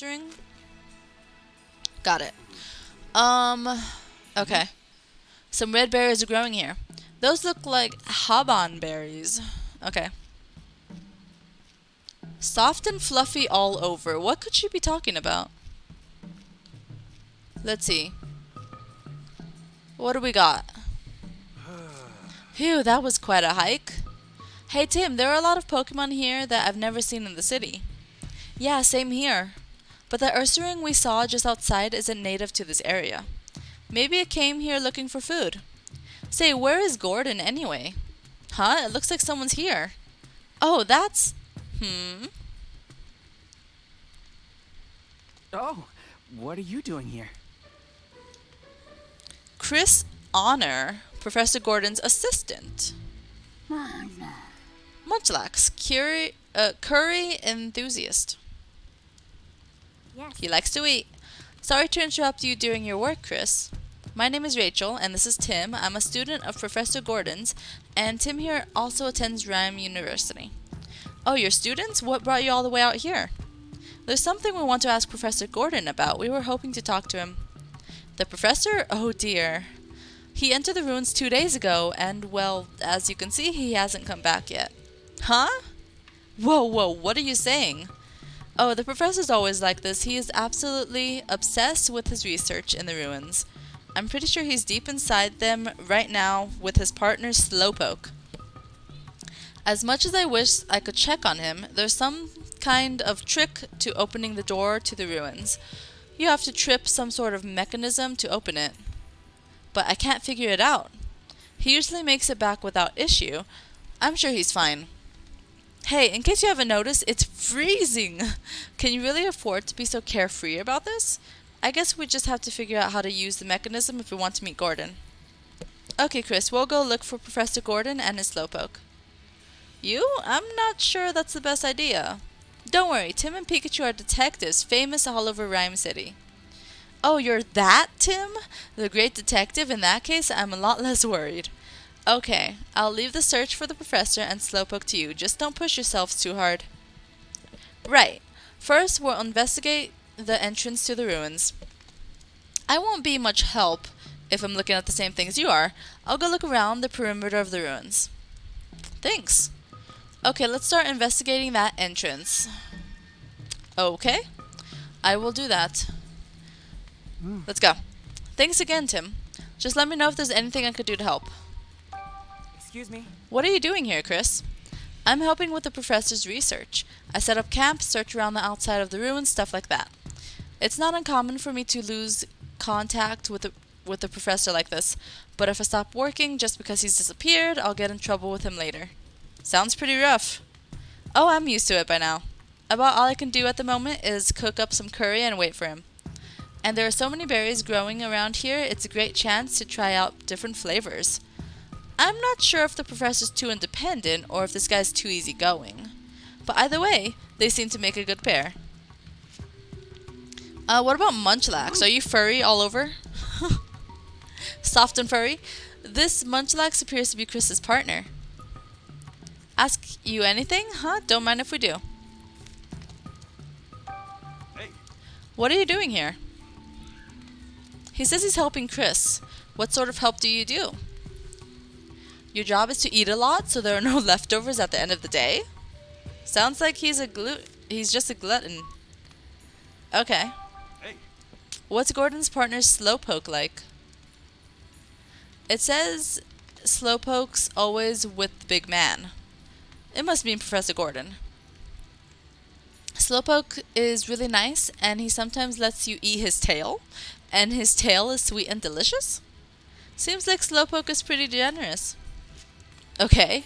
ring? Got it. Okay. Some red berries are growing here. Those look like haban berries. Okay. Soft and fluffy all over. What could she be talking about? Let's see. What do we got? Phew, that was quite a hike. Hey Tim, there are a lot of Pokemon here that I've never seen in the city. Yeah, same here. But the Ursaring we saw just outside isn't native to this area. Maybe it came here looking for food. Say, where is Gordon anyway? Huh? It looks like someone's here. Oh, that's... Oh, what are you doing here? Chris Honor, Professor Gordon's assistant. Munchlax, curry enthusiast. Yes. He likes to eat. Sorry to interrupt you during your work, Chris. My name is Rachel, and this is Tim. I'm a student of Professor Gordon's, and Tim here also attends Ryme University. Oh, you're students? What brought you all the way out here? There's something we want to ask Professor Gordon about. We were hoping to talk to him. The professor? Oh dear. He entered the ruins 2 days ago, and, well, as you can see, he hasn't come back yet. Huh? Whoa, what are you saying? Oh, the professor's always like this. He is absolutely obsessed with his research in the ruins. I'm pretty sure he's deep inside them right now with his partner Slowpoke. As much as I wish I could check on him, there's some kind of trick to opening the door to the ruins. You have to trip some sort of mechanism to open it. But I can't figure it out. He usually makes it back without issue. I'm sure he's fine. Hey, in case you haven't noticed, it's freezing! Can you really afford to be so carefree about this? I guess we just have to figure out how to use the mechanism if we want to meet Gordon. Okay, Chris, we'll go look for Professor Gordon and his Slowpoke. You? I'm not sure that's the best idea. Don't worry, Tim and Pikachu are detectives famous all over Ryme City. Oh, you're that Tim? The great detective? In that case, I'm a lot less worried. Okay, I'll leave the search for the professor and Slowpoke to you. Just don't push yourselves too hard. Right. First, we'll investigate the entrance to the ruins. I won't be much help if I'm looking at the same things you are. I'll go look around the perimeter of the ruins. Thanks. Okay, let's start investigating that entrance. Okay, I will do that. Let's go. Thanks again, Tim. Just let me know if there's anything I could do to help. Excuse me? What are you doing here, Chris? I'm helping with the professor's research. I set up camp, search around the outside of the ruins, stuff like that. It's not uncommon for me to lose contact with the professor like this, but if I stop working just because he's disappeared, I'll get in trouble with him later. Sounds pretty rough. Oh, I'm used to it by now. About all I can do at the moment is cook up some curry and wait for him. And there are so many berries growing around here, it's a great chance to try out different flavors. I'm not sure if the professor's too independent or if this guy's too easygoing. But either way, they seem to make a good pair. What about Munchlax? Are you furry all over? Soft and furry? This Munchlax appears to be Chris's partner. Ask you anything? Huh? Don't mind if we do. Hey. What are you doing here? He says he's helping Chris. What sort of help do you do? Your job is to eat a lot so there are no leftovers at the end of the day? Sounds like he's just a glutton. Okay. Hey. What's Gordon's partner's Slowpoke like? It says Slowpoke's always with the big man. It must mean Professor Gordon. Slowpoke is really nice and he sometimes lets you eat his tail. And his tail is sweet and delicious? Seems like Slowpoke is pretty generous. Okay.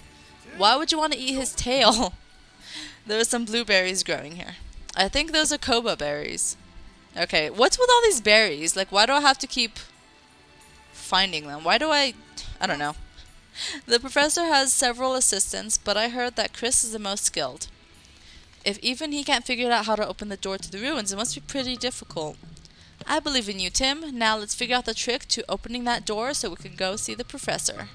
Why would you want to eat his tail? There are some blueberries growing here. I think those are Koba berries. Okay, what's with all these berries? Like, why do I have to keep finding them? Why do I don't know. The professor has several assistants, but I heard that Chris is the most skilled. If even he can't figure out how to open the door to the ruins, it must be pretty difficult. I believe in you, Tim. Now let's figure out the trick to opening that door so we can go see the professor.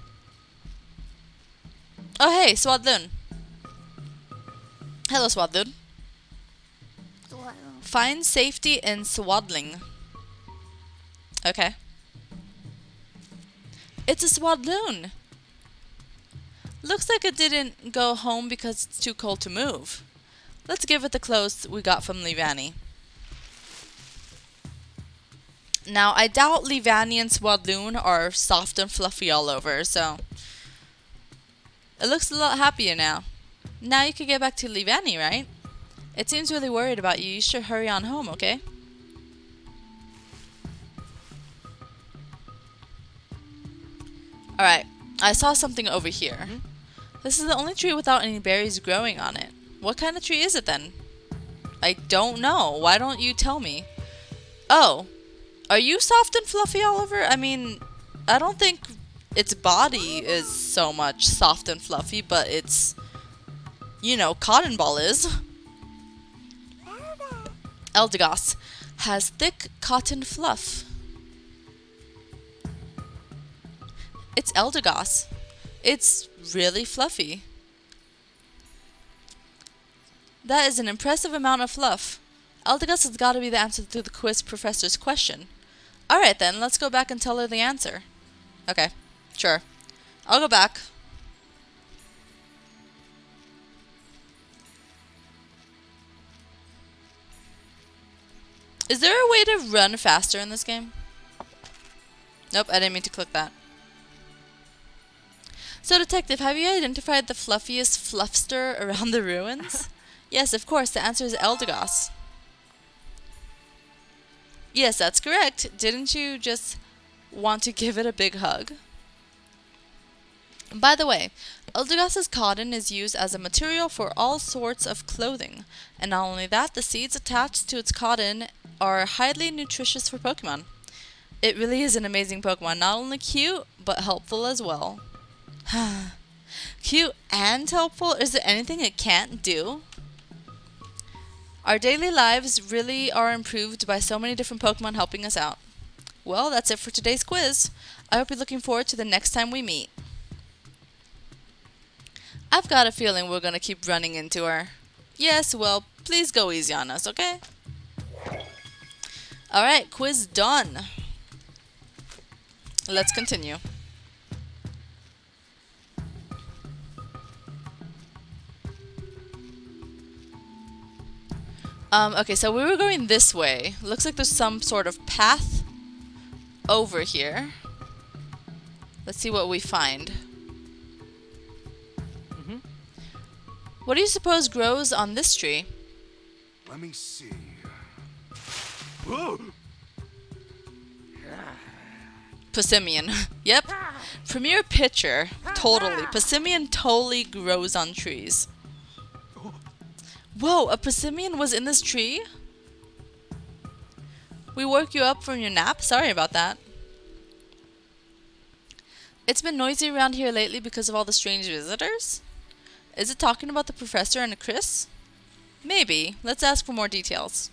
Oh, hey, Swadloon. Hello, Swadloon. Find safety in swaddling. Okay. It's a swadloon! Looks like it didn't go home because it's too cold to move. Let's give it the clothes we got from Levani. Now, I doubt Levani and Swadloon are soft and fluffy all over, so it looks a lot happier now. Now you can get back to Levani, right? It seems really worried about you. You should hurry on home, okay? Alright, I saw something over here. This is the only tree without any berries growing on it. What kind of tree is it then? I don't know. Why don't you tell me? Oh, are you soft and fluffy all over? I mean, I don't think its body is so much soft and fluffy, but its, you know, cotton ball is. Eldegoss has thick cotton fluff. It's Eldegoss. It's really fluffy. That is an impressive amount of fluff. Eldegoss has got to be the answer to the quiz professor's question. Alright then, let's go back and tell her the answer. Okay, sure. I'll go back. Is there a way to run faster in this game? Nope, I didn't mean to click that. So, Detective, have you identified the fluffiest fluffster around the ruins? Yes, of course, the answer is Eldegoss. Yes, that's correct. Didn't you just want to give it a big hug? By the way, Eldegoss's cotton is used as a material for all sorts of clothing. And not only that, the seeds attached to its cotton are highly nutritious for Pokemon. It really is an amazing Pokemon. Not only cute, but helpful as well. Cute and helpful? Is there anything it can't do? Our daily lives really are improved by so many different Pokemon helping us out. Well, that's it for today's quiz. I hope you're looking forward to the next time we meet. I've got a feeling we're gonna keep running into her. Yes, well, please go easy on us, okay? Alright, quiz done. Let's continue. Okay, so we were going this way. Looks like there's some sort of path over here. Let's see what we find. What do you suppose grows on this tree? Let me see. Persimmon. Yep. Premier picture. Totally. Persimmon totally grows on trees. Whoa, a persimmon was in this tree? We woke you up from your nap? Sorry about that. It's been noisy around here lately because of all the strange visitors? Is it talking about the professor and Chris? Maybe. Let's ask for more details.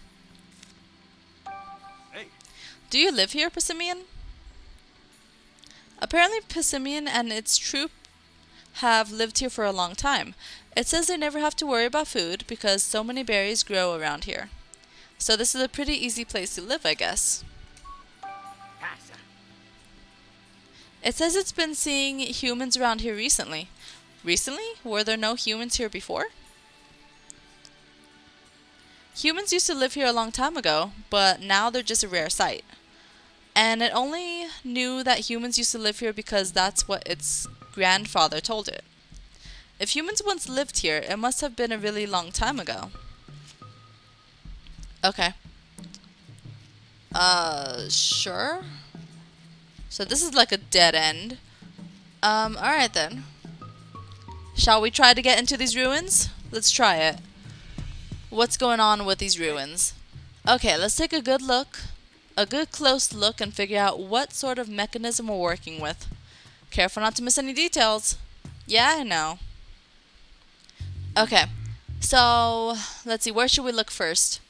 Hey. Do you live here, Persimmon? Apparently Persimmon and its troop have lived here for a long time. It says they never have to worry about food because so many berries grow around here. So this is a pretty easy place to live, I guess. It says it's been seeing humans around here recently. Recently? Were there no humans here before? Humans used to live here a long time ago, but now they're just a rare sight. And it only knew that humans used to live here because that's what its grandfather told it. If humans once lived here, it must have been a really long time ago. Okay. Sure. So this is like a dead end. Alright then. Shall we try to get into these ruins? Let's try it. What's going on with these ruins? Okay, let's take a good look. A good close look and figure out what sort of mechanism we're working with. Careful not to miss any details. Yeah, I know. Okay, so let's see, where should we look first?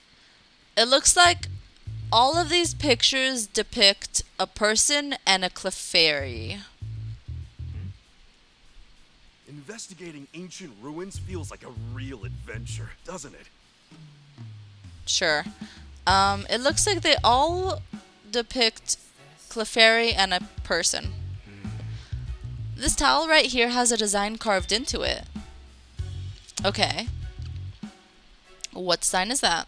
It looks like all of these pictures depict a person and a Clefairy. Investigating ancient ruins feels like a real adventure, doesn't it? Sure. It looks like they all depict Clefairy and a person. This towel right here has a design carved into it. Okay. What design is that?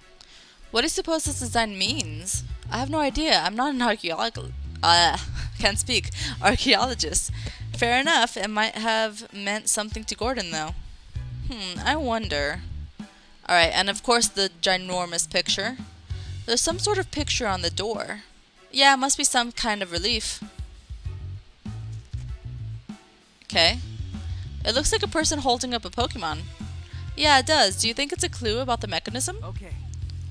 What do you suppose this design means? I have no idea. I'm not an can't speak. Archaeologist. Fair enough. It might have meant something to Gordon, though. I wonder. Alright, and of course the ginormous picture. There's some sort of picture on the door. Yeah, it must be some kind of relief. Okay. It looks like a person holding up a Pokemon. Yeah, it does. Do you think it's a clue about the mechanism? Okay.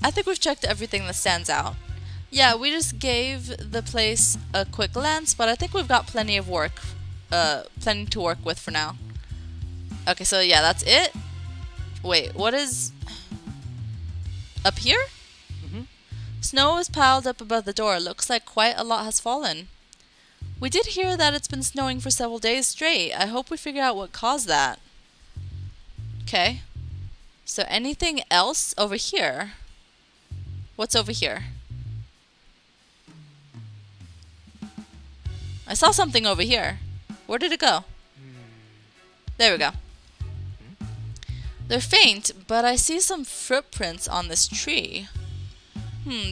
I think we've checked everything that stands out. Yeah, we just gave the place a quick glance, but I think we've got plenty to work with for now. Okay, so yeah, that's it. Wait, what is up here? Snow is piled up above the door. Looks like quite a lot has fallen. We did hear that it's been snowing for several days straight. I hope we figure out what caused that. Okay. So anything else over here? What's over here? I saw something over here. Where did it go? There we go. They're faint, but I see some footprints on this tree.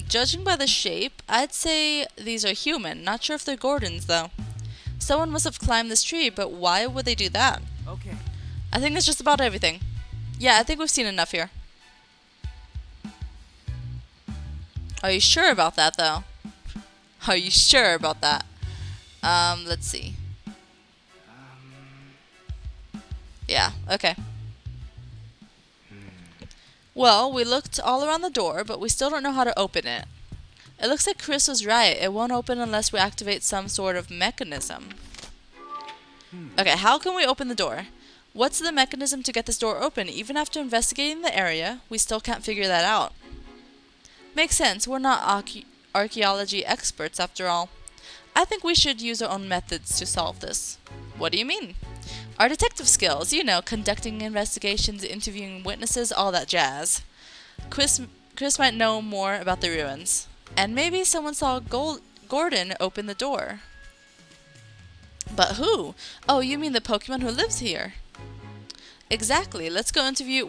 Judging by the shape, I'd say these are human. Not sure if they're Gordons, though. Someone must have climbed this tree, but why would they do that? Okay. I think that's just about everything. Yeah, I think we've seen enough here. Are you sure about that, though? Are you sure about that? Let's see. Yeah, okay. Well, we looked all around the door, but we still don't know how to open it. It looks like Chris was right. It won't open unless we activate some sort of mechanism. Okay, how can we open the door? What's the mechanism to get this door open? Even after investigating the area, we still can't figure that out. Makes sense. We're not archaeology experts after all. I think we should use our own methods to solve this. What do you mean? Our detective skills, you know, conducting investigations, interviewing witnesses, all that jazz. Chris might know more about the ruins. And maybe someone saw Gordon open the door. But who? Oh, you mean the Pokemon who lives here? Exactly. Let's go interview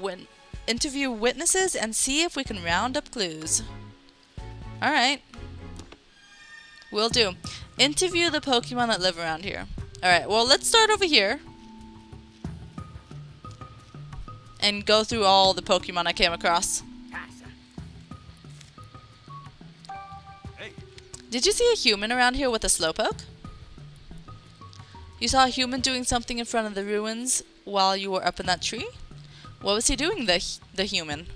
witnesses and see if we can round up clues. Alright. Will do. Interview the Pokemon that live around here. Alright, well, let's start over here. And go through all the Pokemon I came across. Hey. Did you see a human around here with a Slowpoke? You saw a human doing something in front of the ruins while you were up in that tree? What was he doing, the human?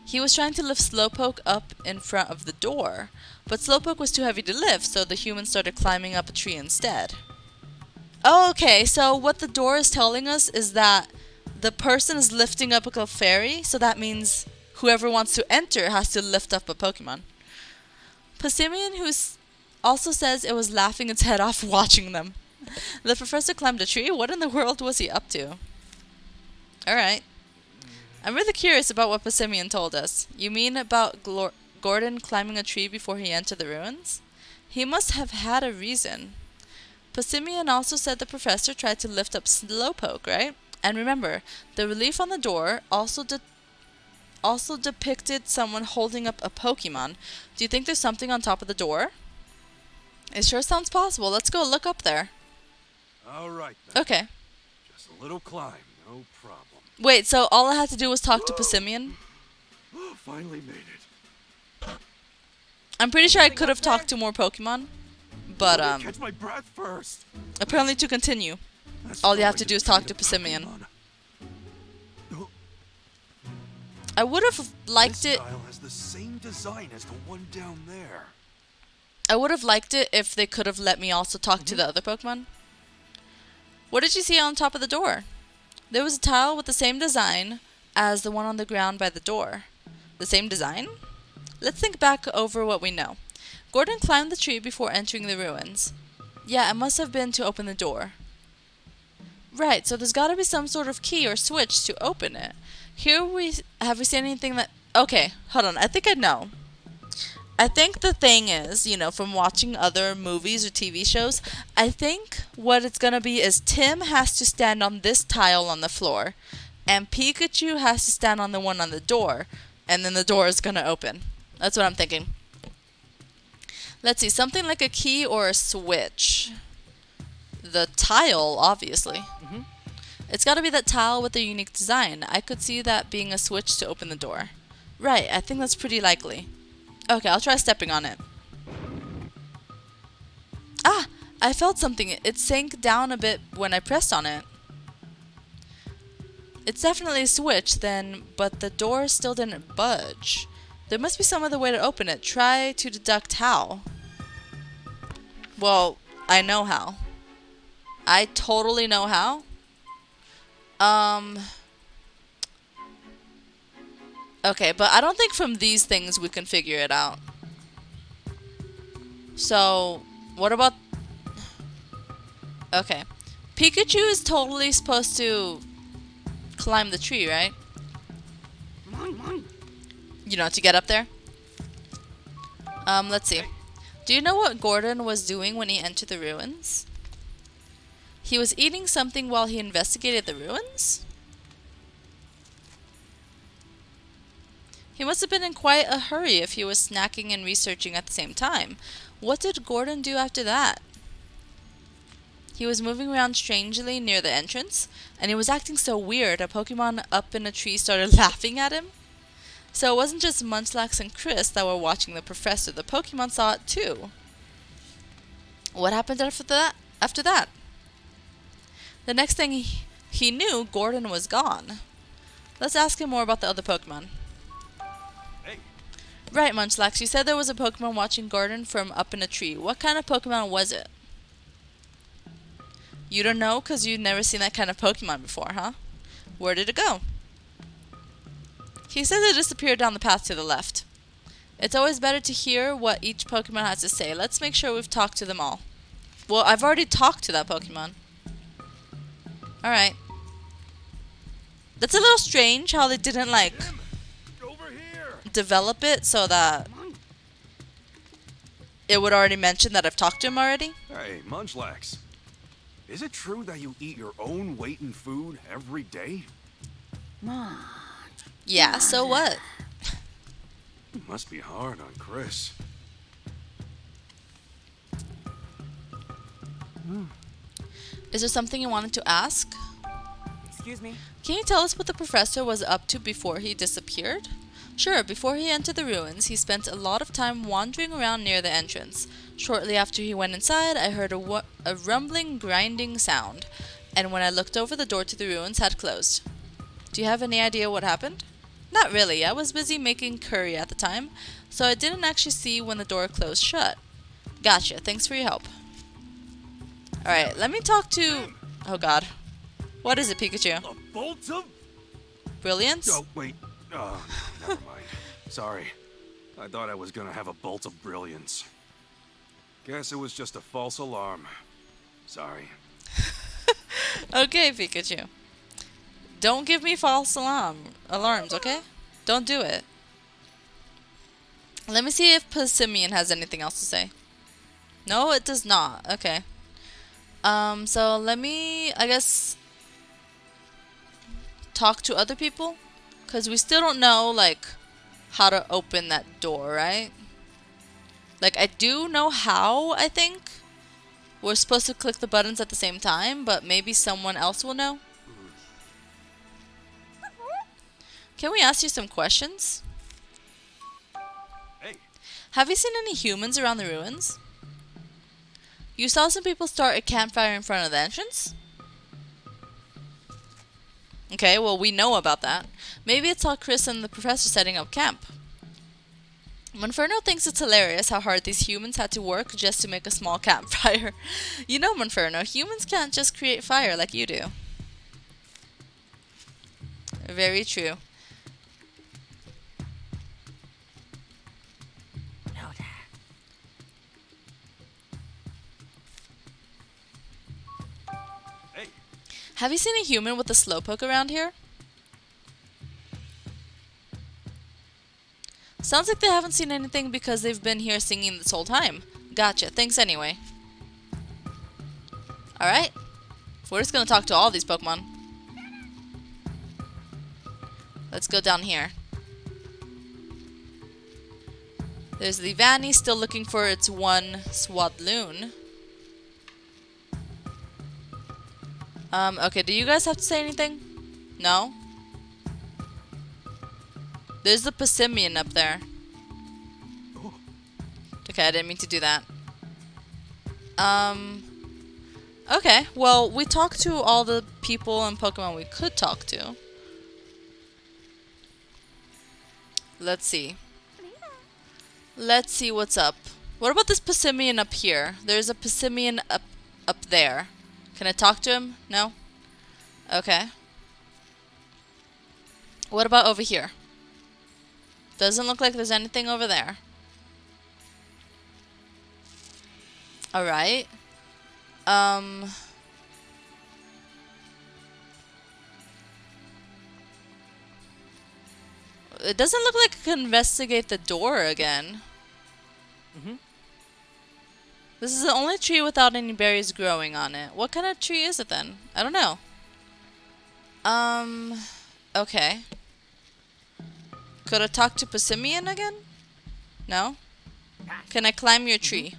He was trying to lift Slowpoke up in front of the door, but Slowpoke was too heavy to lift, so the human started climbing up a tree instead. Oh, okay, so what the door is telling us is that the person is lifting up a Clefairy, so that means whoever wants to enter has to lift up a Pokemon. Passimian, who also says it was laughing its head off watching them. The professor climbed a tree? What in the world was he up to? Alright. I'm really curious about what Passimian told us. You mean about Gordon climbing a tree before he entered the ruins? He must have had a reason. Passimian also said the professor tried to lift up Slowpoke, right? And remember, the relief on the door also depicted someone holding up a Pokemon. Do you think there's something on top of the door? It sure sounds possible. Let's go look up there. All right, then. Okay. Just a little climb, no problem. Wait, so all I had to do was talk to Passimian? Finally made it. I'm pretty sure I could have talked to more Pokemon. But, Let me catch my breath first. apparently to continue, That's all you have going to do is be talk to a Passimian. Pokemon. I would have liked This it. style has the same design as the one down there. I would have liked it if they could have let me also talk to the other Pokemon. What did you see on top of the door? There was a tile with the same design as the one on the ground by the door. The same design? Let's think back over what we know. Gordon climbed the tree before entering the ruins. Yeah, it must have been to open the door. Right, so there's gotta be some sort of key or switch to open it. Have we seen anything that... Okay, hold on. I think I know. I think the thing is, from watching other movies or TV shows, I think what it's gonna be is Tim has to stand on this tile on the floor, and Pikachu has to stand on the one on the door, and then the door is gonna open. That's what I'm thinking. Let's see, something like a key or a switch. The tile, obviously. It's gotta be that tile with a unique design. I could see that being a switch to open the door. Right, I think that's pretty likely. Okay, I'll try stepping on it. Ah! I felt something. It sank down a bit when I pressed on it. It's definitely a switch then, but the door still didn't budge. There must be some other way to open it. Try to deduct how. Well, I know how. I totally know how. Okay, but I don't think from these things we can figure it out. So, what about... Okay. Pikachu is totally supposed to climb the tree, right? To get up there? Let's see. Do you know what Gordon was doing when he entered the ruins? He was eating something while he investigated the ruins? He must have been in quite a hurry if he was snacking and researching at the same time. What did Gordon do after that? He was moving around strangely near the entrance, and he was acting so weird, a Pokemon up in a tree started laughing at him. So it wasn't just Munchlax and Chris that were watching the professor, the Pokemon saw it too. What happened after that? The next thing he knew, Gordon was gone. Let's ask him more about the other Pokemon. Hey, Right, Munchlax, you said there was a Pokemon watching Gordon from up in a tree. What kind of Pokemon was it? You don't know because you've never seen that kind of Pokemon before, huh? Where did it go? He says it disappeared down the path to the left. It's always better to hear what each Pokemon has to say. Let's make sure we've talked to them all. Well, I've already talked to that Pokemon. Alright. That's a little strange how they didn't, Tim, over here. develop it so that it would already mention that I've talked to him already. Hey, Munchlax. Is it true that you eat your own weight in food every day? Yeah, so what? It must be hard on Chris. Is there something you wanted to ask? Excuse me? Can you tell us what the professor was up to before he disappeared? Sure, before he entered the ruins, he spent a lot of time wandering around near the entrance. Shortly after he went inside, I heard a rumbling, grinding sound, and when I looked over, the door to the ruins had closed. Do you have any idea what happened? Not really. I was busy making curry at the time, so I didn't actually see when the door closed shut. Gotcha. Thanks for your help. Alright, let me talk to... Oh god. What is it, Pikachu? A bolt of... Brilliance? Oh, wait. Oh, no, never mind. Sorry. I thought I was gonna have a bolt of brilliance. Guess it was just a false alarm. Sorry. Okay, Pikachu. Don't give me false alarms, okay? Don't do it. Let me see if Passimian has anything else to say. No, it does not. Okay. So let me, I guess, talk to other people, because we still don't know, how to open that door, right? I do know how, I think. We're supposed to click the buttons at the same time, but maybe someone else will know. Can we ask you some questions? hey, Have you seen any humans around the ruins? You saw some people start a campfire in front of the entrance? Okay, well, we know about that. Maybe it's all Chris and the professor setting up camp. Monferno thinks it's hilarious how hard these humans had to work just to make a small campfire. You know, Monferno, humans can't just create fire like you do. Very true. hey, Have you seen a human with a slowpoke around here? Sounds like they haven't seen anything because they've been here singing this whole time. Gotcha. Thanks anyway. Alright. We're just gonna talk to all these Pokemon. Let's go down here. There's the Vanny still looking for its one Swadloon. Okay, do you guys have to say anything? No? There's the Passimian up there. Okay, I didn't mean to do that. Okay, well, we talked to all the people and Pokemon we could talk to. Let's see. Let's see what's up. What about this Passimian up here? There's a Passimian up there. Can I talk to him? No? Okay. What about over here? Doesn't look like there's anything over there. Alright. It doesn't look like I can investigate the door again. This is the only tree without any berries growing on it. What kind of tree is it then? I don't know. Okay. Could I talk to Passimian again? No? Can I climb your tree?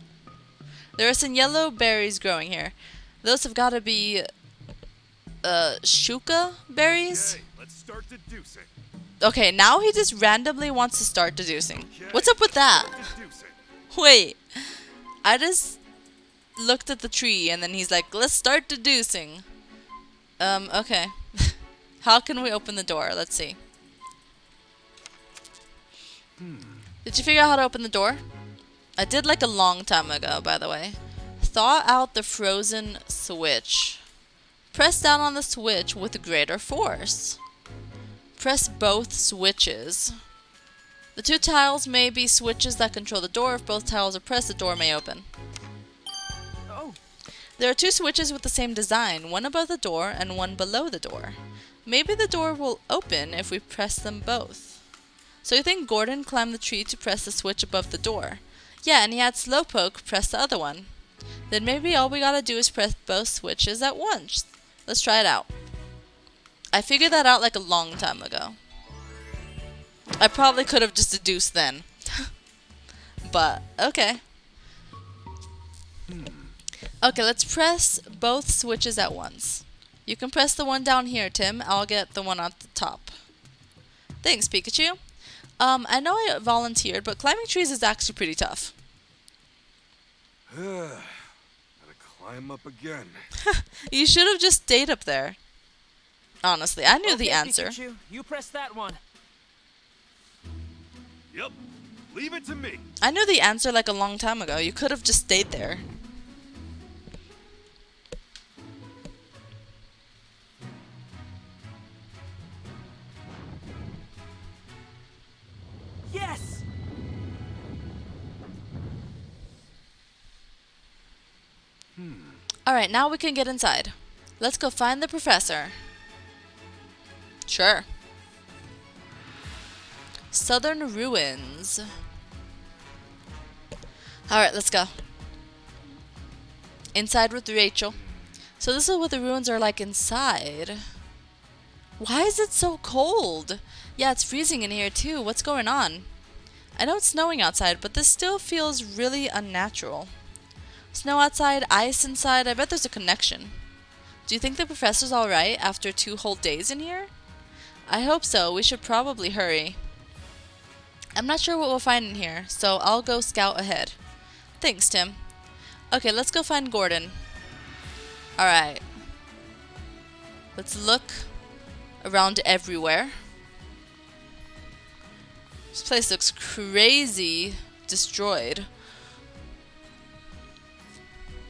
There are some yellow berries growing here. Those have got to be Shuka berries? Okay, let's start deducing. Okay, now he just randomly wants to start deducing. What's up with that? Deducing. Wait. I just looked at the tree and then he's like, let's start deducing. Okay. How can we open the door? Let's see. Did you figure out how to open the door? I did like a long time ago, by the way. Thaw out the frozen switch. Press down on the switch with greater force. Press both switches. The two tiles may be switches that control the door. If both tiles are pressed, the door may open. Oh, There are two switches with the same design, one above the door and one below the door. Maybe the door will open if we press them both. So you think Gordon climbed the tree to press the switch above the door? Yeah, and he had Slowpoke press the other one. Then maybe all we gotta do is press both switches at once. Let's try it out. I figured that out like a long time ago. I probably could have just deduced then. But, okay. Okay, let's press both switches at once. You can press the one down here, Tim. I'll get the one at the top. Thanks, Pikachu. I know I volunteered, but climbing trees is actually pretty tough. Gotta climb up again. You should have just stayed up there. Honestly, I knew the okay, answer. Pikachu, you press that one. Yep. Leave it to me. I knew the answer like a long time ago. You could have just stayed there. Yes! Alright, now we can get inside. Let's go find the professor. Sure. Southern Ruins. Alright, let's go. Inside with Rachel. So this is what the ruins are like inside. Why is it so cold? Yeah, it's freezing in here too. What's going on? I know it's snowing outside, but this still feels really unnatural. Snow outside, ice inside. I bet there's a connection. Do you think the professor's alright after 2 whole days in here? I hope so. We should probably hurry. I'm not sure what we'll find in here, so I'll go scout ahead. Thanks, Tim. Okay, let's go find Gordon. Alright. Let's look around everywhere. This place looks crazy destroyed.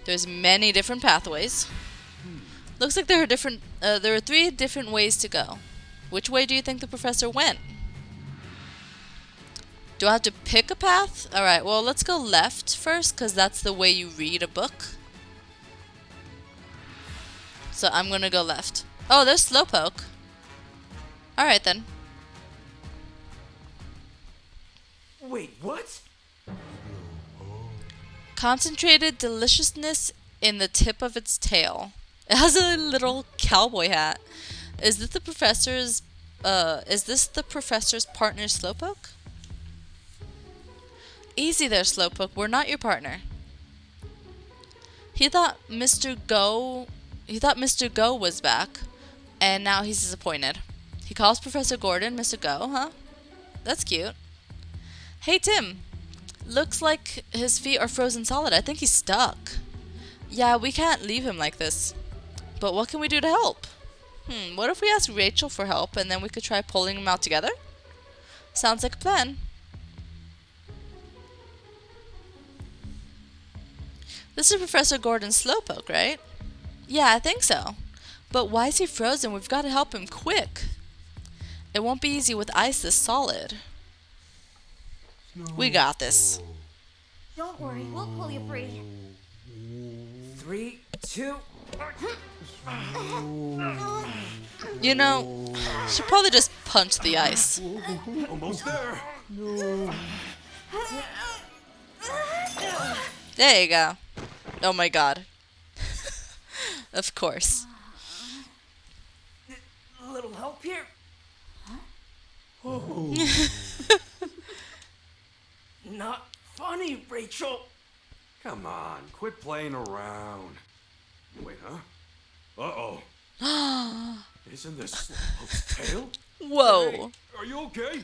There's many different pathways. Looks like there are 3 different ways to go. Which way do you think the professor went? Do I have to pick a path? Alright, well, let's go left first, because that's the way you read a book. So I'm going to go left. Oh, there's Slowpoke. Alright, then. Wait, what? Concentrated deliciousness in the tip of its tail. It has a little cowboy hat. Is this the professor's partner Slowpoke? Easy there, Slowpoke. We're not your partner. He thought Mr. Go was back, and now he's disappointed. He calls Professor Gordon Mr. Go, huh? That's cute. Hey, Tim. Looks like his feet are frozen solid. I think he's stuck. Yeah, we can't leave him like this. But what can we do to help? What if we ask Rachel for help and then we could try pulling him out together? Sounds like a plan. This is Professor Gordon Slowpoke, right? Yeah, I think so. But why is he frozen? We've got to help him quick. It won't be easy with ice this solid. We got this. Don't worry, we'll pull you free. 3, 2. You know, should probably just punch the ice. Almost there. There you go. Oh my god. Of course. A little help here? Not funny, Rachel. Come on, quit playing around. Wait, huh? Uh-oh. Isn't this Slowpoke's tail? Whoa. Hey, are you okay?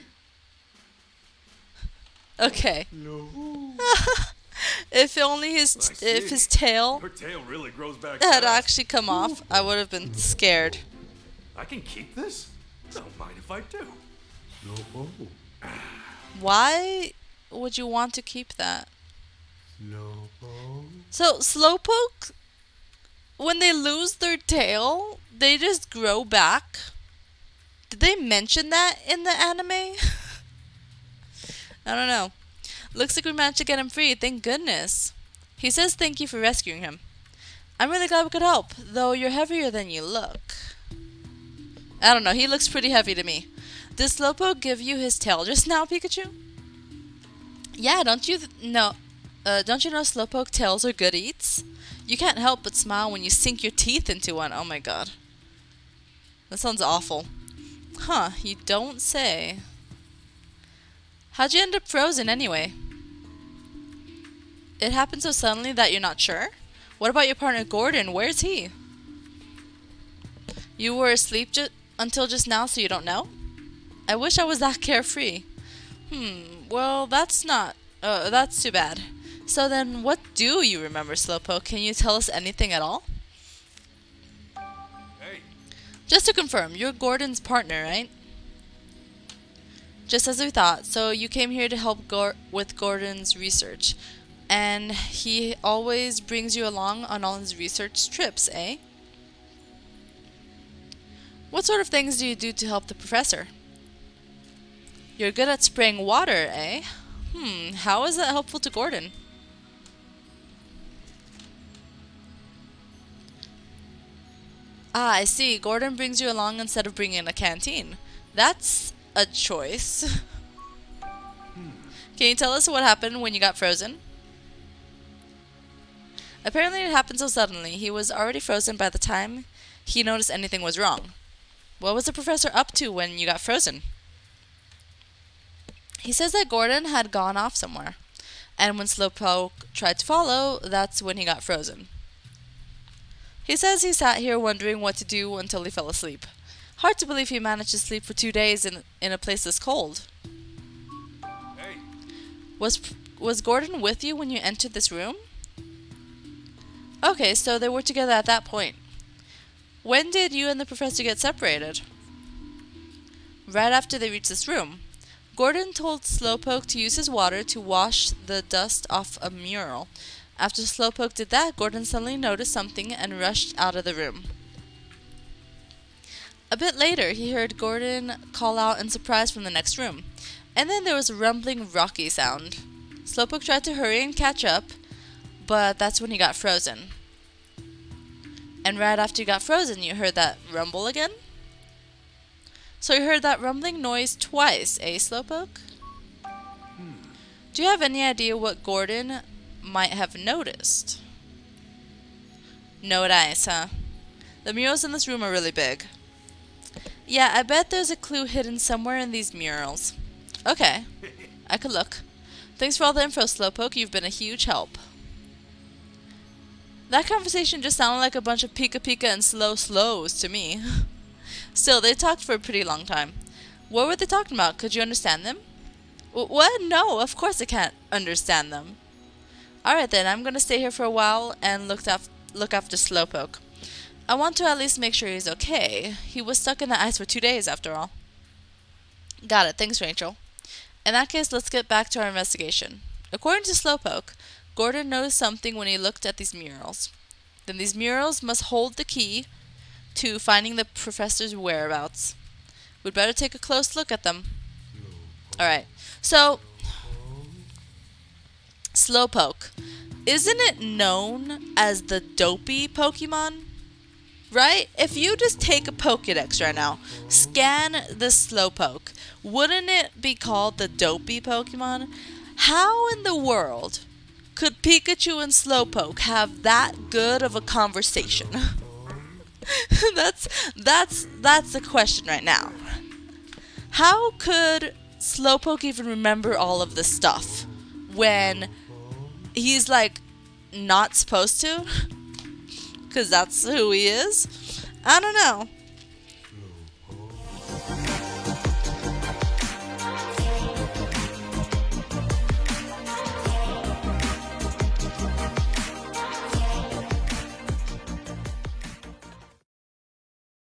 Okay. No. If only his tail Her tail really grows back had fast. actually come off, I would have been scared. I can keep this? Don't mind if I do. Why would you want to keep that? So Slowpoke, when they lose their tail, they just grow back. Did they mention that in the anime? I don't know. Looks like we managed to get him free, thank goodness. He says thank you for rescuing him. I'm really glad we could help, though you're heavier than you look. I don't know, he looks pretty heavy to me. Did Slowpoke give you his tail just now, Pikachu? Yeah, don't you know Slowpoke tails are good eats? You can't help but smile when you sink your teeth into one. Oh my god. That sounds awful. Huh, you don't say. How'd you end up frozen anyway? It happened so suddenly that you're not sure? What about your partner Gordon? Where's he? You were asleep until just now, so you don't know? I wish I was that carefree. Well, that's too bad. So then, what do you remember, Slowpoke? Can you tell us anything at all? Hey, Just to confirm, you're Gordon's partner, right? Just as we thought. So you came here to help with Gordon's research. And he always brings you along on all his research trips, eh? What sort of things do you do to help the professor? You're good at spraying water, eh? How is that helpful to Gordon? Ah, I see. Gordon brings you along instead of bringing a canteen. That's a choice. Can you tell us what happened when you got frozen? Apparently it happened so suddenly. He was already frozen by the time he noticed anything was wrong. What was the professor up to when you got frozen? He says that Gordon had gone off somewhere, and when Slowpoke tried to follow, that's when he got frozen. He says he sat here wondering what to do until he fell asleep. Hard to believe he managed to sleep for 2 days in a place this cold. hey, Was Gordon with you when you entered this room? Okay, so they were together at that point. When did you and the professor get separated? Right after they reached this room. Gordon told Slowpoke to use his water to wash the dust off a mural. After Slowpoke did that, Gordon suddenly noticed something and rushed out of the room. A bit later, he heard Gordon call out in surprise from the next room. And then there was a rumbling, rocky sound. Slowpoke tried to hurry and catch up, but that's when he got frozen. And right after you got frozen, you heard that rumble again? So you heard that rumbling noise twice, eh, Slowpoke? Do you have any idea what Gordon might have noticed? No dice, huh? The murals in this room are really big. Yeah, I bet there's a clue hidden somewhere in these murals. Okay, I could look. Thanks for all the info, Slowpoke. You've been a huge help. That conversation just sounded like a bunch of Pika Pika and slows to me. Still, they talked for a pretty long time. What were they talking about? Could you understand them? What? No, of course I can't understand them. Alright then, I'm gonna stay here for a while and look after Slowpoke. I want to at least make sure he's okay. He was stuck in the ice for 2 days after all. Got it, thanks Rachel. In that case, let's get back to our investigation. According to Slowpoke, Gordon noticed something when he looked at these murals. Then these murals must hold the key to finding the professor's whereabouts. We'd better take a close look at them. Alright, so Slowpoke, isn't it known as the dopey Pokemon? Right? If you just take a Pokédex right now, scan the Slowpoke, wouldn't it be called the dopey Pokemon? How in the world could Pikachu and Slowpoke have that good of a conversation? that's the question right now. How could Slowpoke even remember all of this stuff when he's like not supposed to? Because that's who he is? I don't know.